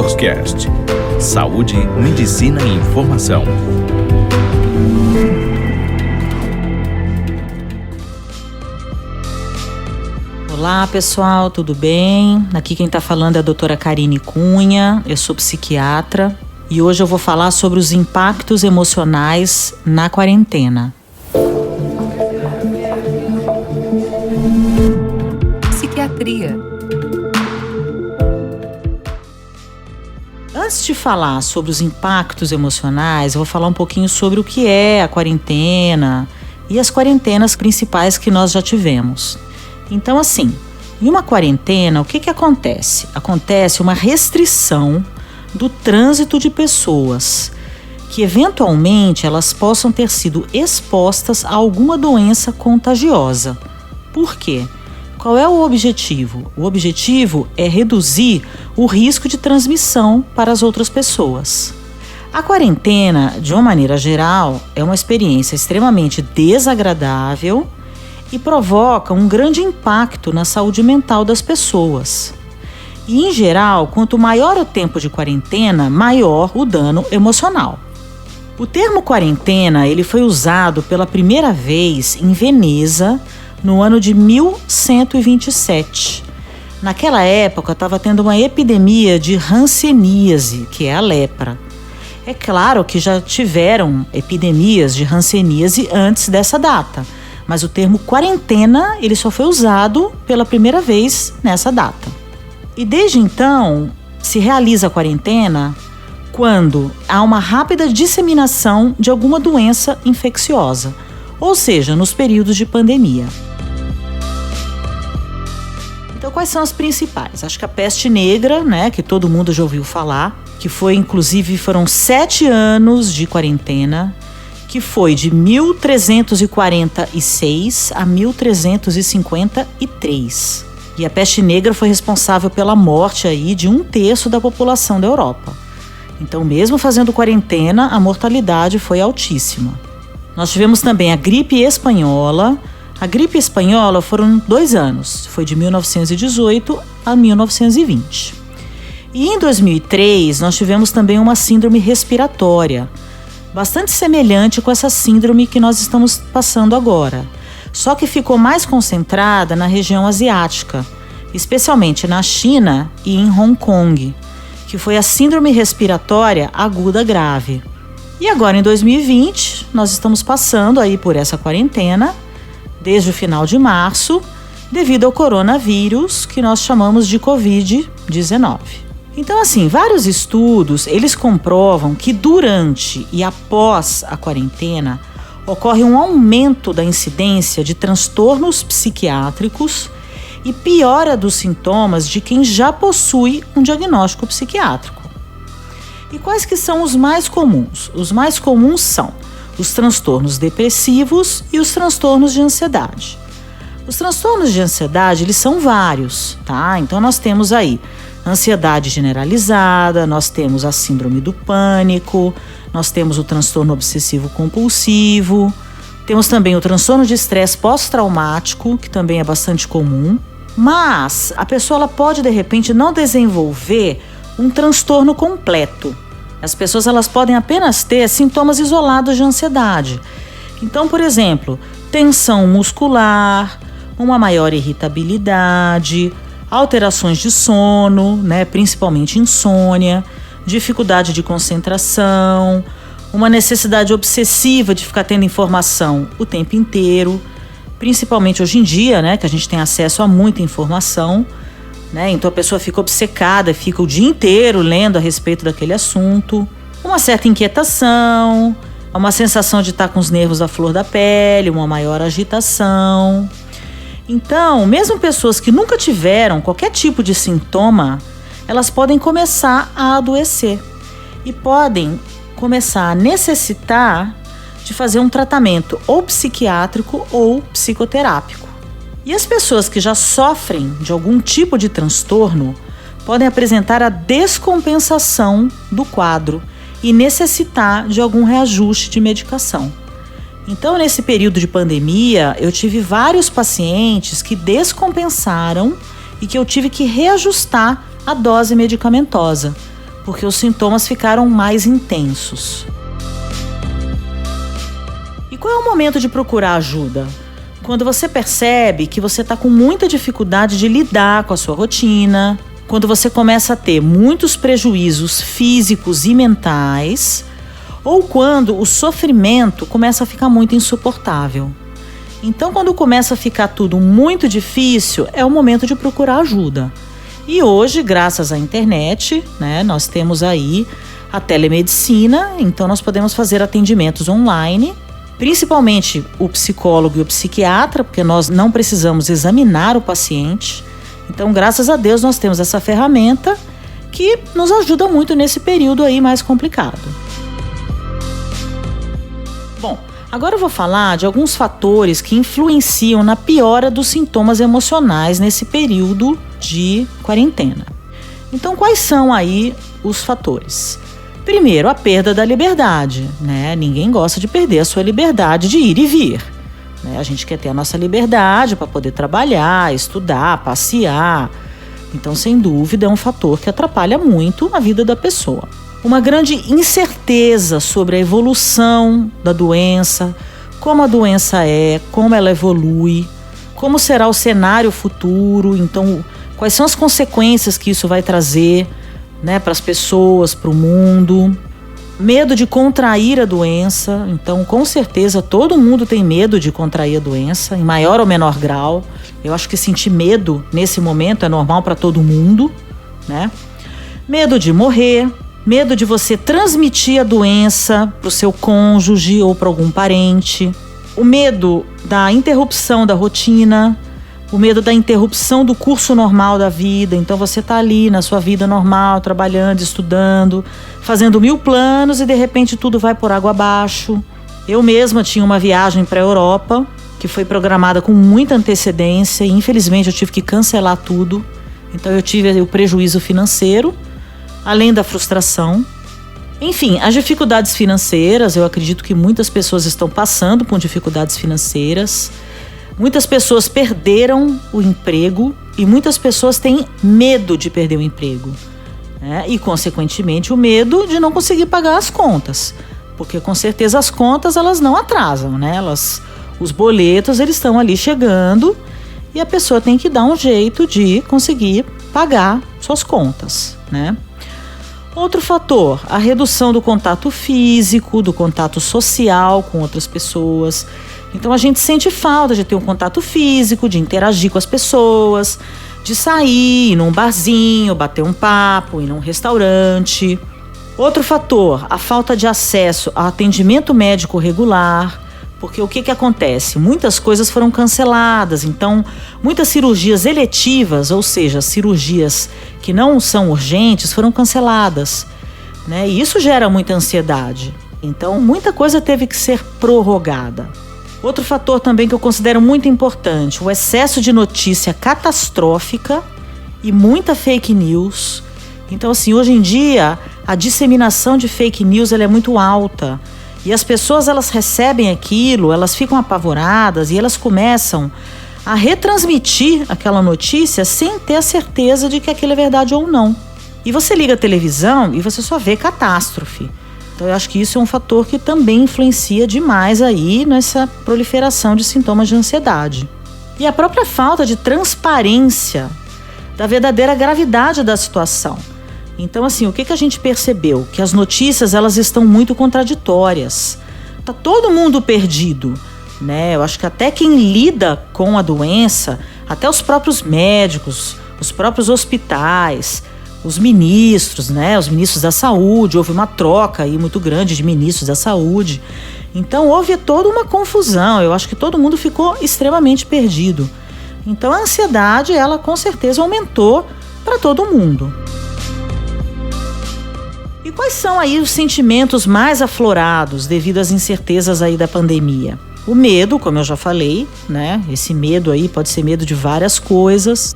DoctorsCast. Saúde, medicina e informação. Olá pessoal, tudo bem? Aqui quem está falando é a doutora Karine Cunha, eu sou psiquiatra e hoje eu vou falar sobre os impactos emocionais na quarentena. Psiquiatria. Antes de falar sobre os impactos emocionais, eu vou falar um pouquinho sobre o que é a quarentena e as quarentenas principais que nós já tivemos. Então, assim, em uma quarentena, o que acontece? Acontece uma restrição do trânsito de pessoas que, eventualmente, elas possam ter sido expostas a alguma doença contagiosa. Por quê? Qual é o objetivo? O objetivo é reduzir o risco de transmissão para as outras pessoas. A quarentena, de uma maneira geral, é uma experiência extremamente desagradável e provoca um grande impacto na saúde mental das pessoas. E, em geral, quanto maior o tempo de quarentena, maior o dano emocional. O termo quarentena ele foi usado pela primeira vez em Veneza, no ano de 1127. Naquela época estava tendo uma epidemia de hanseníase, que é a lepra. É claro que já tiveram epidemias de hanseníase antes dessa data, mas o termo quarentena ele só foi usado pela primeira vez nessa data. E desde então se realiza a quarentena quando há uma rápida disseminação de alguma doença infecciosa, ou seja, nos períodos de pandemia. Então, quais são as principais? Acho que a peste negra, né, que todo mundo já ouviu falar, que foram 7 anos de quarentena, que foi de 1346 a 1353. E a peste negra foi responsável pela morte aí de 1/3 da população da Europa. Então, mesmo fazendo quarentena, a mortalidade foi altíssima. Nós tivemos também a gripe espanhola. A gripe espanhola foram 2 anos, foi de 1918 a 1920. E em 2003 nós tivemos também uma síndrome respiratória, bastante semelhante com essa síndrome que nós estamos passando agora, só que ficou mais concentrada na região asiática, especialmente na China e em Hong Kong, que foi a síndrome respiratória aguda grave. E agora em 2020 nós estamos passando aí por essa quarentena, desde o final de março, devido ao coronavírus, que nós chamamos de Covid-19. Então, assim, vários estudos, eles comprovam que durante e após a quarentena, ocorre um aumento da incidência de transtornos psiquiátricos e piora dos sintomas de quem já possui um diagnóstico psiquiátrico. E quais que são os mais comuns? Os mais comuns são os transtornos depressivos e os transtornos de ansiedade. Os transtornos de ansiedade, eles são vários, tá? Então nós temos aí ansiedade generalizada, nós temos a síndrome do pânico, nós temos o transtorno obsessivo compulsivo, temos também o transtorno de estresse pós-traumático, que também é bastante comum, mas a pessoa ela pode de repente não desenvolver um transtorno completo. As pessoas elas podem apenas ter sintomas isolados de ansiedade. Então, por exemplo, tensão muscular, uma maior irritabilidade, alterações de sono, né, principalmente insônia, dificuldade de concentração, uma necessidade obsessiva de ficar tendo informação o tempo inteiro, principalmente hoje em dia, né, que a gente tem acesso a muita informação. Então a pessoa fica obcecada, fica o dia inteiro lendo a respeito daquele assunto. Uma certa inquietação, uma sensação de estar com os nervos à flor da pele, uma maior agitação. Então, mesmo pessoas que nunca tiveram qualquer tipo de sintoma, elas podem começar a adoecer e podem começar a necessitar de fazer um tratamento ou psiquiátrico ou psicoterápico. E as pessoas que já sofrem de algum tipo de transtorno podem apresentar a descompensação do quadro e necessitar de algum reajuste de medicação. Então, nesse período de pandemia, eu tive vários pacientes que descompensaram e que eu tive que reajustar a dose medicamentosa, porque os sintomas ficaram mais intensos. E qual é o momento de procurar ajuda? Quando você percebe que você está com muita dificuldade de lidar com a sua rotina, quando você começa a ter muitos prejuízos físicos e mentais, ou quando o sofrimento começa a ficar muito insuportável. Então, quando começa a ficar tudo muito difícil, é o momento de procurar ajuda. E hoje, graças à internet, nós temos aí a telemedicina, então nós podemos fazer atendimentos online, principalmente o psicólogo e o psiquiatra, porque nós não precisamos examinar o paciente. Então, graças a Deus, nós temos essa ferramenta que nos ajuda muito nesse período aí mais complicado. Bom, agora eu vou falar de alguns fatores que influenciam na piora dos sintomas emocionais nesse período de quarentena. Então, quais são aí os fatores? Primeiro, a perda da liberdade, Ninguém gosta de perder a sua liberdade de ir e vir. A gente quer ter a nossa liberdade para poder trabalhar, estudar, passear. Então, sem dúvida, é um fator que atrapalha muito a vida da pessoa. Uma grande incerteza sobre a evolução da doença, como a doença é, como ela evolui, como será o cenário futuro, então quais são as consequências que isso vai trazer para as pessoas, para o mundo. Medo de contrair a doença, então com certeza todo mundo tem medo de contrair a doença, em maior ou menor grau. Eu acho que sentir medo nesse momento é normal para todo mundo, Medo de morrer. Medo de você transmitir a doença para o seu cônjuge ou para algum parente. O medo da interrupção da rotina. O medo da interrupção do curso normal da vida. Então você está ali na sua vida normal, trabalhando, estudando, fazendo 1000 planos e de repente tudo vai por água abaixo. Eu mesma tinha uma viagem para a Europa que foi programada com muita antecedência e infelizmente eu tive que cancelar tudo. Então eu tive o prejuízo financeiro, além da frustração. Enfim, as dificuldades financeiras, eu acredito que muitas pessoas estão passando por dificuldades financeiras. Muitas pessoas perderam o emprego e muitas pessoas têm medo de perder o emprego. E, consequentemente, o medo de não conseguir pagar as contas. Porque, com certeza, as contas elas não atrasam, os boletos eles estão ali chegando e a pessoa tem que dar um jeito de conseguir pagar suas contas, Outro fator, a redução do contato físico, do contato social com outras pessoas. Então a gente sente falta de ter um contato físico, de interagir com as pessoas, de sair, ir num barzinho, bater um papo, ir num restaurante. Outro fator, a falta de acesso a atendimento médico regular. Porque o que acontece? Muitas coisas foram canceladas, então muitas cirurgias eletivas, ou seja, cirurgias que não são urgentes, foram canceladas, E isso gera muita ansiedade. Então muita coisa teve que ser prorrogada. Outro fator também que eu considero muito importante, o excesso de notícia catastrófica e muita fake news. Então hoje em dia a disseminação de fake news ela é muito alta. E as pessoas elas recebem aquilo, elas ficam apavoradas e elas começam a retransmitir aquela notícia sem ter a certeza de que aquilo é verdade ou não. E você liga a televisão e você só vê catástrofe. Então eu acho que isso é um fator que também influencia demais aí nessa proliferação de sintomas de ansiedade. E a própria falta de transparência da verdadeira gravidade da situação. Então, o que a gente percebeu? Que as notícias, elas estão muito contraditórias. Tá todo mundo perdido, Eu acho que até quem lida com a doença, até os próprios médicos, os próprios hospitais, os ministros, Os ministros da saúde, houve uma troca aí muito grande de ministros da saúde. Então, houve toda uma confusão. Eu acho que todo mundo ficou extremamente perdido. Então, a ansiedade, ela com certeza aumentou para todo mundo. E quais são aí os sentimentos mais aflorados devido às incertezas aí da pandemia? O medo, como eu já falei, Esse medo aí pode ser medo de várias coisas.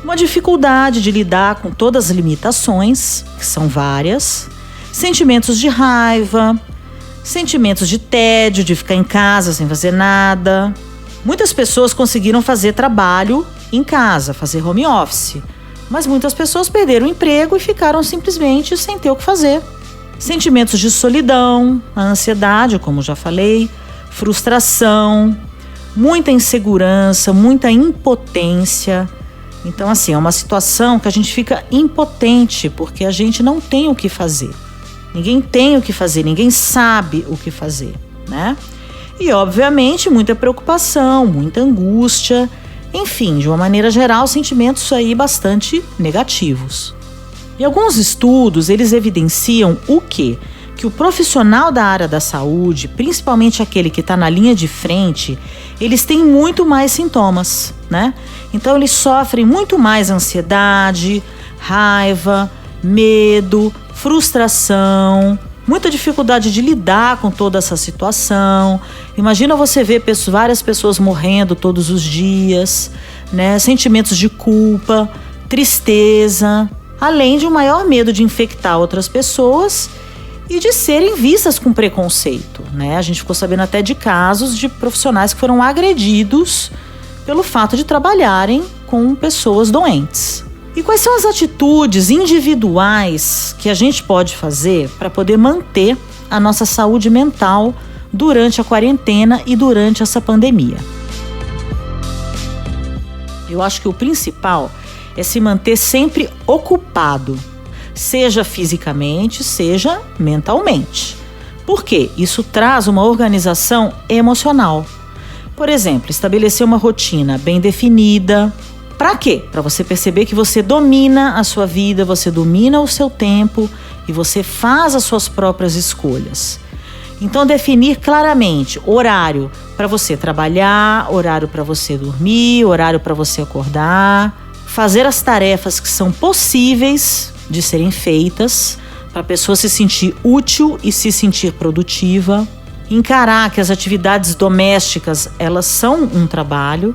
Uma dificuldade de lidar com todas as limitações, que são várias. Sentimentos de raiva, sentimentos de tédio, de ficar em casa sem fazer nada. Muitas pessoas conseguiram fazer trabalho em casa, fazer home office. Mas muitas pessoas perderam o emprego e ficaram simplesmente sem ter o que fazer. Sentimentos de solidão, a ansiedade, como já falei, frustração, muita insegurança, muita impotência. Então, assim, é uma situação que a gente fica impotente porque a gente não tem o que fazer. Ninguém tem o que fazer, ninguém sabe o que fazer, né? E, obviamente, muita preocupação, muita angústia, enfim, de uma maneira geral, sentimentos aí bastante negativos. E alguns estudos, eles evidenciam o quê? Que o profissional da área da saúde, principalmente aquele que está na linha de frente, eles têm muito mais sintomas, né? Então, eles sofrem muito mais ansiedade, raiva, medo, frustração, muita dificuldade de lidar com toda essa situação. Imagina você ver várias pessoas morrendo todos os dias, né? Sentimentos de culpa, tristeza, além de um maior medo de infectar outras pessoas e de serem vistas com preconceito, né? A gente ficou sabendo até de casos de profissionais que foram agredidos pelo fato de trabalharem com pessoas doentes. E quais são as atitudes individuais que a gente pode fazer para poder manter a nossa saúde mental durante a quarentena e durante essa pandemia? Eu acho que o principal é se manter sempre ocupado, seja fisicamente, seja mentalmente. Por quê? Isso traz uma organização emocional. Por exemplo, estabelecer uma rotina bem definida. Para quê? Para você perceber que você domina a sua vida, você domina o seu tempo e você faz as suas próprias escolhas. Então, definir claramente horário para você trabalhar, horário para você dormir, horário para você acordar, fazer as tarefas que são possíveis de serem feitas para a pessoa se sentir útil e se sentir produtiva, encarar que as atividades domésticas, elas são um trabalho.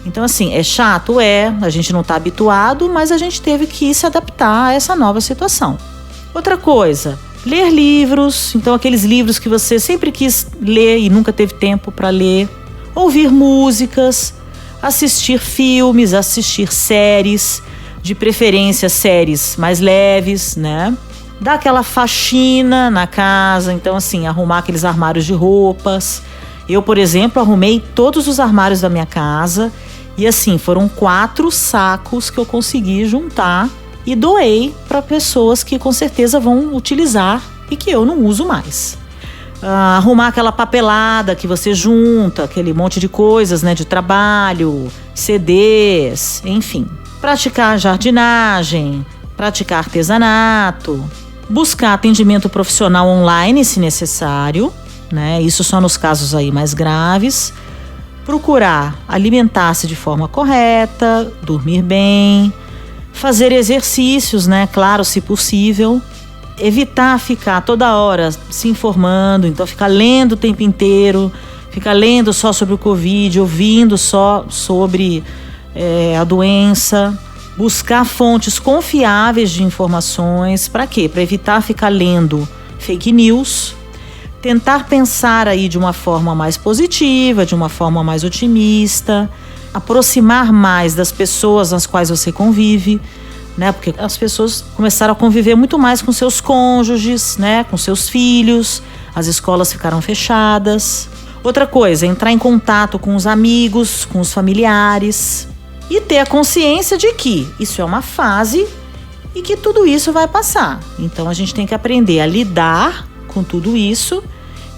Então, assim, é chato? A gente não está habituado, mas a gente teve que se adaptar a essa nova situação. Outra coisa, ler livros, então aqueles livros que você sempre quis ler e nunca teve tempo para ler, ouvir músicas, assistir filmes, assistir séries, de preferência séries mais leves, né? Dar aquela faxina na casa, então assim, arrumar aqueles armários de roupas. Eu, por exemplo, arrumei todos os armários da minha casa e assim, foram 4 sacos que eu consegui juntar e doei para pessoas que com certeza vão utilizar e que eu não uso mais. Arrumar aquela papelada que você junta, aquele monte de coisas, né, de trabalho, CDs, enfim. Praticar jardinagem, praticar artesanato, buscar atendimento profissional online se necessário, né? Isso só nos casos aí mais graves. Procurar alimentar-se de forma correta, dormir bem, fazer exercícios, né? Claro, se possível. Evitar ficar toda hora se informando, então ficar lendo o tempo inteiro, ficar lendo só sobre o Covid, ouvindo só sobre a doença. Buscar fontes confiáveis de informações. Para quê? Para evitar ficar lendo fake news. Tentar pensar aí de uma forma mais positiva, de uma forma mais otimista. Aproximar mais das pessoas nas quais você convive, né? Porque as pessoas começaram a conviver muito mais com seus cônjuges, né? Com seus filhos. As escolas ficaram fechadas. Outra coisa, entrar em contato com os amigos, com os familiares. E ter a consciência de que isso é uma fase e que tudo isso vai passar. Então a gente tem que aprender a lidar com tudo isso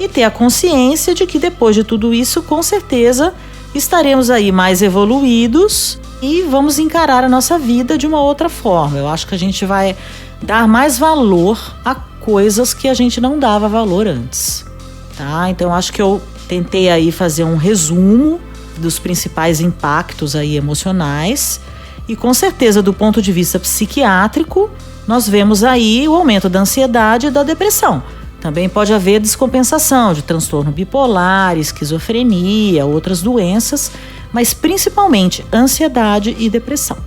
e ter a consciência de que depois de tudo isso, com certeza, estaremos aí mais evoluídos e vamos encarar a nossa vida de uma outra forma. Eu acho que a gente vai dar mais valor a coisas que a gente não dava valor antes, tá? Então acho que eu tentei aí fazer um resumo dos principais impactos aí emocionais e com certeza do ponto de vista psiquiátrico nós vemos aí o aumento da ansiedade e da depressão. Também pode haver descompensação de transtorno bipolar, esquizofrenia, outras doenças, mas principalmente ansiedade e depressão.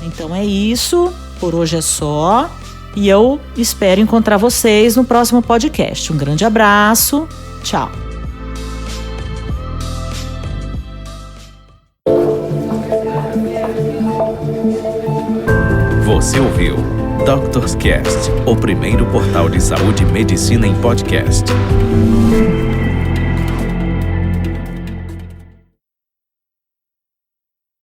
Então é isso, por hoje é só e eu espero encontrar vocês no próximo podcast. Um grande abraço, tchau! Você ouviu Doctor's Cast, o primeiro portal de saúde e medicina em podcast.